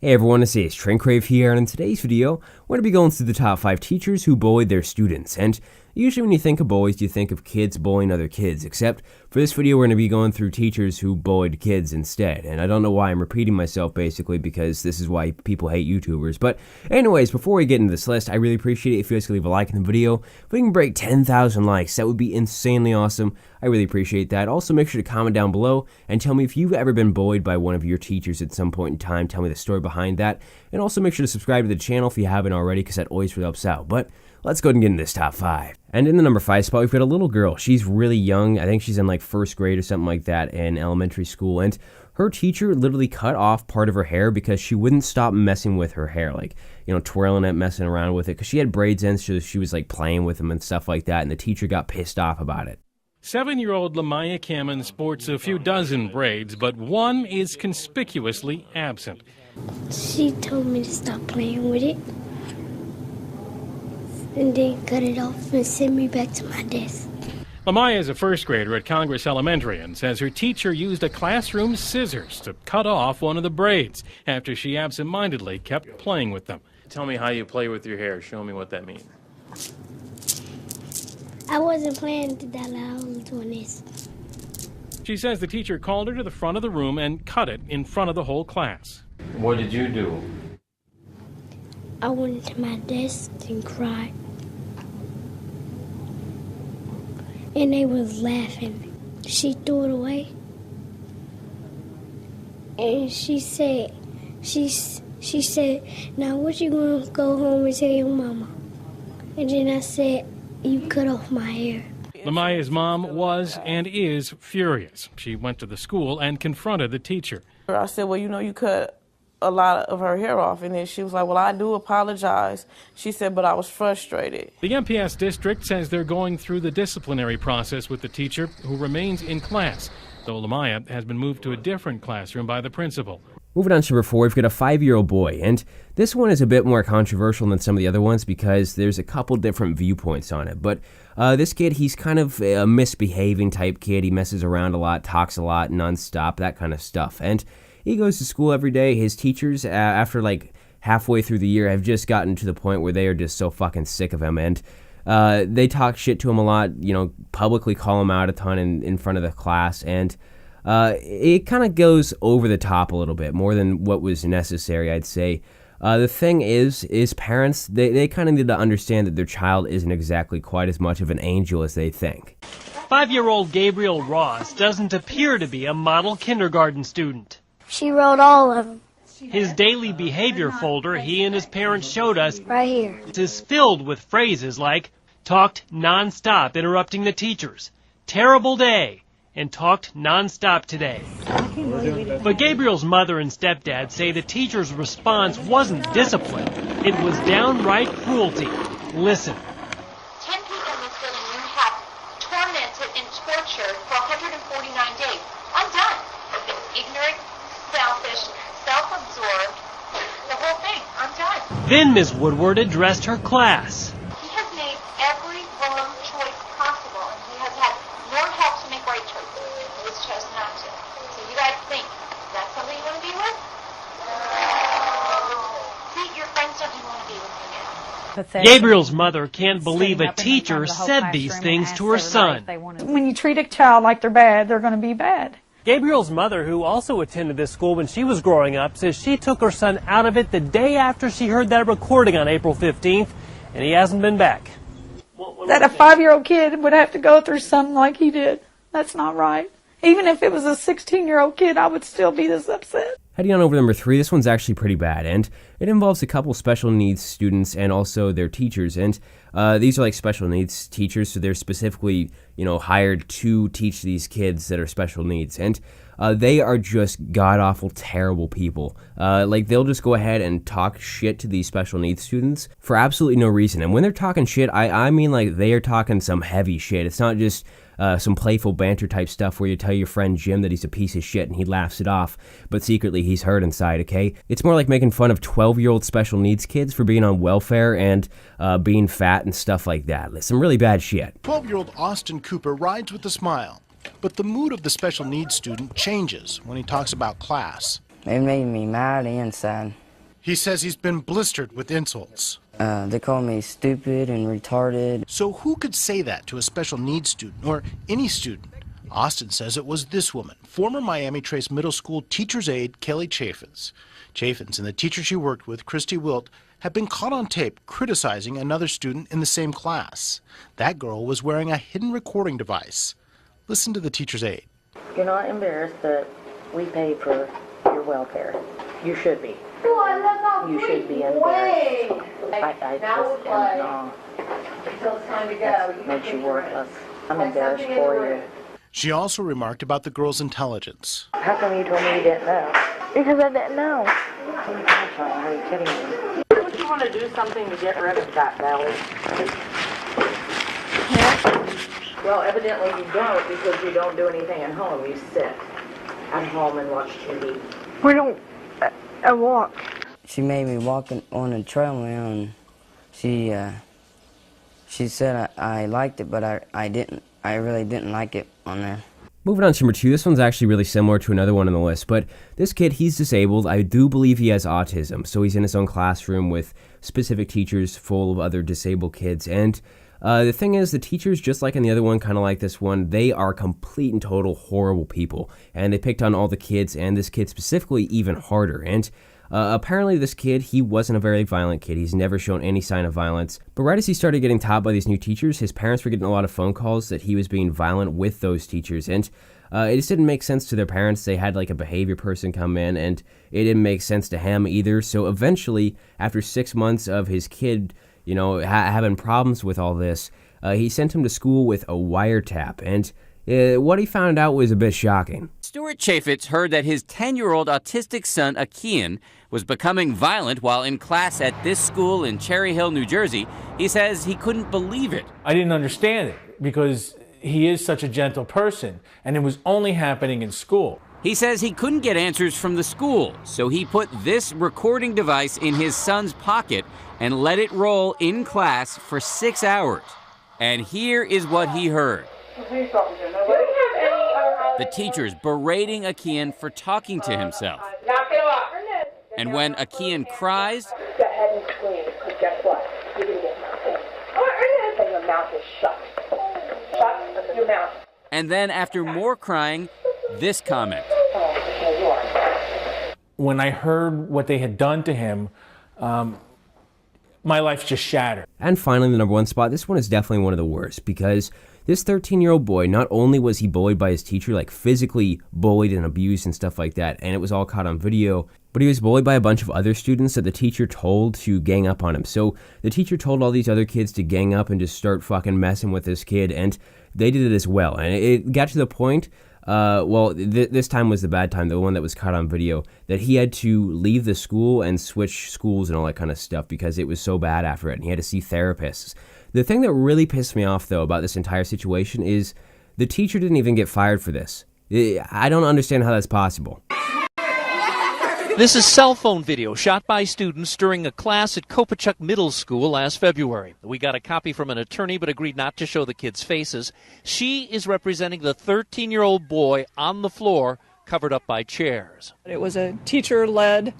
Hey everyone, this is Crave here, and in today's video, we're going to be going through the top 5 teachers who bullied their students. And usually when you think of bullies, you think of kids bullying other kids, except for this video we're going to be going through teachers who bullied kids instead. And I don't know why I'm repeating myself basically, because this is why people hate YouTubers. But anyways, before we get into this list, I really appreciate it if you guys could leave a like in the video. If we can break 10,000 likes, that would be insanely awesome. I really appreciate that. Also, make sure to comment down below and tell me if you've ever been bullied by one of your teachers at some point in time. Tell me the story behind that. And also make sure to subscribe to the channel if you haven't already, because that always really helps out. But let's go ahead and get into this top 5. And in the number 5 spot, we've got a little girl. She's really young. I think she's in like 1st grade or something like that in elementary school. And her teacher literally cut off part of her hair because she wouldn't stop messing with her hair. Like, you know, twirling it, messing around with it. Because she had braids in, so she was like playing with them and stuff like that. And the teacher got pissed off about it. 7-year-old Lamaya Cameron sports a few dozen braids, but one is conspicuously absent. She told me to stop playing with it and then cut it off and send me back to my desk. Lamaya is a 1st grader at Congress Elementary and says her teacher used a classroom scissors to cut off one of the braids after she absent-mindedly kept playing with them. Tell me how you play with your hair. Show me what that means. I wasn't playing that loud. I was doing this. She says the teacher called her to the front of the room and cut it in front of the whole class. What did you do? I went to my desk and cried. And they was laughing. She threw it away. And she said, now what you gonna go home and tell your mama? And then I said, you cut off my hair. Lamaya's mom was and is furious. She went to the school and confronted the teacher. I said, well, you know, you cut a lot of her hair off. And then she was like, well, I do apologize. She said, but I was frustrated. The MPS district says they're going through the disciplinary process with the teacher, who remains in class, though Lamaya has been moved to a different classroom by the principal. Moving on to number 4, we've got a 5-year-old boy, and this one is a bit more controversial than some of the other ones because there's a couple different viewpoints on it. But this kid, he's kind of a misbehaving type kid. He messes around a lot, talks a lot, nonstop, that kind of stuff. And he goes to school every day. His teachers, after like halfway through the year, have just gotten to the point where they are just so fucking sick of him. And they talk shit to him a lot, you know, publicly call him out a ton in front of the class. And it kind of goes over the top a little bit, more than what was necessary, I'd say. The thing is parents, they kind of need to understand that their child isn't exactly quite as much of an angel as they think. 5-year-old Gabriel Ross doesn't appear to be a model kindergarten student. She wrote all of them. His daily behavior folder he and his parents showed us Right here. is filled with phrases like talked nonstop, interrupting the teachers, terrible day, and talked nonstop today. But Gabriel's mother and stepdad say the teacher's response wasn't discipline. It was downright cruelty. Listen. 10 people in this building you have tormented and tortured for 149 days. I'm done. Ignorant, selfish, self-absorbed, the whole thing. I'm done. Then Ms. Woodward addressed her class. He has made every wrong choice possible, and he has had more help to make right choices. He has chosen not to. So you guys think, is that somebody you want to be with? See, your friends don't even want to be with you now. Gabriel's mother can't believe a teacher said these things to her son. When you treat a child like they're bad, they're going to be bad. Gabriel's mother, who also attended this school when she was growing up, says she took her son out of it the day after she heard that recording on April 15th, and he hasn't been back. That a 5-year-old kid would have to go through something like he did. That's not right. Even if it was a 16-year-old kid, I would still be this upset. Heading on over to number 3, this one's actually pretty bad, and it involves a couple special needs students and also their teachers. And these are like special needs teachers, so they're specifically, you know, hired to teach these kids that are special needs. And they are just god-awful, terrible people. Like, they'll just go ahead and talk shit to these special needs students for absolutely no reason. And when they're talking shit, I mean like they are talking some heavy shit. It's not just some playful banter type stuff where you tell your friend Jim that he's a piece of shit and he laughs it off, but secretly he's hurt inside, okay? It's more like making fun of 12-year-old special needs kids for being on welfare and being fat and stuff like that. Some really bad shit. 12-year-old Austin Cooper rides with a smile, but the mood of the special needs student changes when he talks about class. It made me mad and sad. He says he's been blistered with insults. They call me stupid and retarded. So who could say that to a special needs student or any student? Austin says it was this woman, former Miami Trace Middle School teacher's aide Kelly Chaffins. Chaffins and the teacher she worked with, Christy Wilt, have been caught on tape criticizing another student in the same class. That girl was wearing a hidden recording device. Listen to the teacher's aide. You're not embarrassed that we pay for your welfare. You should be. You should be embarrassed. I just am not. That makes you worthless. I'm embarrassed for you. She also remarked about the girl's intelligence. How come you told me you didn't know? Because I didn't know. Oh my gosh, are you kidding me? Don't you want to do something to get rid of that belly? Well, evidently you don't, because you don't do anything at home. You sit at home and watch TV. We don't. I walk. She made me walk on a treadmill, and she said I liked it, but I didn't. I really didn't like it on there. Moving on to number 2, this one's actually really similar to another one on the list, but this kid, he's disabled. I do believe he has autism, so he's in his own classroom with specific teachers full of other disabled kids, and the thing is, the teachers, just like in the other one, kind of like this one, they are complete and total horrible people, and they picked on all the kids, and this kid specifically even harder, and apparently this kid, he wasn't a very violent kid. He's never shown any sign of violence. But right as he started getting taught by these new teachers, his parents were getting a lot of phone calls that he was being violent with those teachers. And it just didn't make sense to their parents. They had like a behavior person come in, and it didn't make sense to him either. So eventually, after 6 months of his kid, having problems with all this, he sent him to school with a wiretap. And what he found out was a bit shocking. Stuart Chaffetz heard that his 10-year-old autistic son, Akian, was becoming violent while in class at this school in Cherry Hill, New Jersey. He says he couldn't believe it. I didn't understand it because he is such a gentle person, and it was only happening in school. He says he couldn't get answers from the school, so he put this recording device in his son's pocket and let it roll in class for 6 hours. And here is what he heard. The teachers berating Akian for talking to himself. And when Akian cries, go ahead and scream, because guess what? You didn't get nothing. And your mouth is shut. Shut your mouth. And then after more crying, this comment. When I heard what they had done to him, my life just shattered. And finally, the number 1 spot, this one is definitely one of the worst, because this 13-year-old boy, not only was he bullied by his teacher, like physically bullied and abused and stuff like that, and it was all caught on video, but he was bullied by a bunch of other students that the teacher told to gang up on him. So the teacher told all these other kids to gang up and just start fucking messing with this kid, and they did it as well. And it got to the point, this time was the bad time, the one that was caught on video, that he had to leave the school and switch schools and all that kind of stuff because it was so bad after it, and he had to see therapists. The thing that really pissed me off, though, about this entire situation is the teacher didn't even get fired for this. I don't understand how that's possible. This is cell phone video shot by students during a class at Kopachuk Middle School last February. We got a copy from an attorney but agreed not to show the kids' faces. She is representing the 13-year-old boy on the floor, covered up by chairs. It was a teacher-led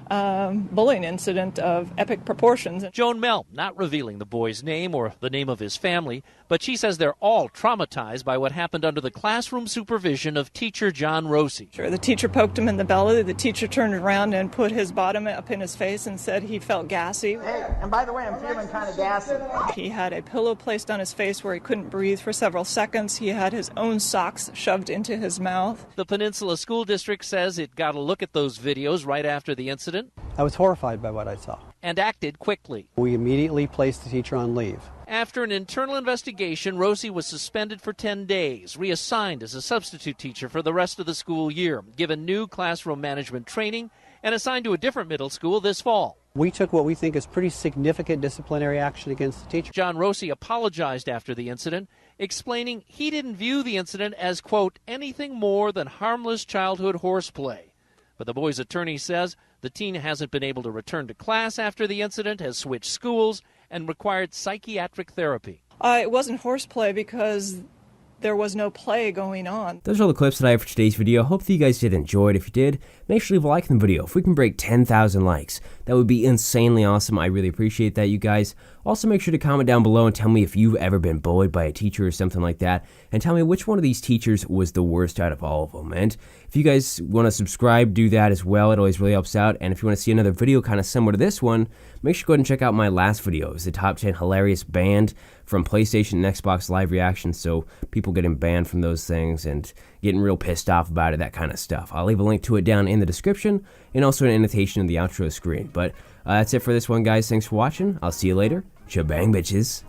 bullying incident of epic proportions. Joan Mell, not revealing the boy's name or the name of his family, but she says they're all traumatized by what happened under the classroom supervision of teacher John Rossi. Sure, the teacher poked him in the belly. The teacher turned around and put his bottom up in his face and said he felt gassy. Hey, and by the way, I'm feeling kind of gassy. He had a pillow placed on his face where he couldn't breathe for several seconds. He had his own socks shoved into his mouth. The Peninsula School District says it got a look at those videos right after the incident. I was horrified by what I saw. And acted quickly. We immediately placed the teacher on leave. After an internal investigation, Rosie was suspended for 10 days, reassigned as a substitute teacher for the rest of the school year, given new classroom management training, and assigned to a different middle school this fall. We took what we think is pretty significant disciplinary action against the teacher. John Rosie apologized after the incident, explaining he didn't view the incident as, quote, anything more than harmless childhood horseplay. But the boy's attorney says the teen hasn't been able to return to class after the incident, has switched schools, and required psychiatric therapy. It wasn't horseplay because there was no play going on. Those are all the clips that I have for today's video. Hope that you guys did enjoy it. If you did, make sure to leave a like in the video. If we can break 10,000 likes, that would be insanely awesome. I really appreciate that, you guys. Also, make sure to comment down below and tell me if you've ever been bullied by a teacher or something like that, and tell me which one of these teachers was the worst out of all of them. And if you guys want to subscribe, do that as well. It always really helps out. And if you want to see another video kind of similar to this one, make sure to go ahead and check out my last video. It's the top 10 hilarious banned from PlayStation and Xbox Live reactions. So people getting banned from those things and getting real pissed off about it, that kind of stuff. I'll leave a link to it down in the description and also an annotation in the outro screen. But that's it for this one, guys. Thanks for watching. I'll see you later. Shabang, bitches.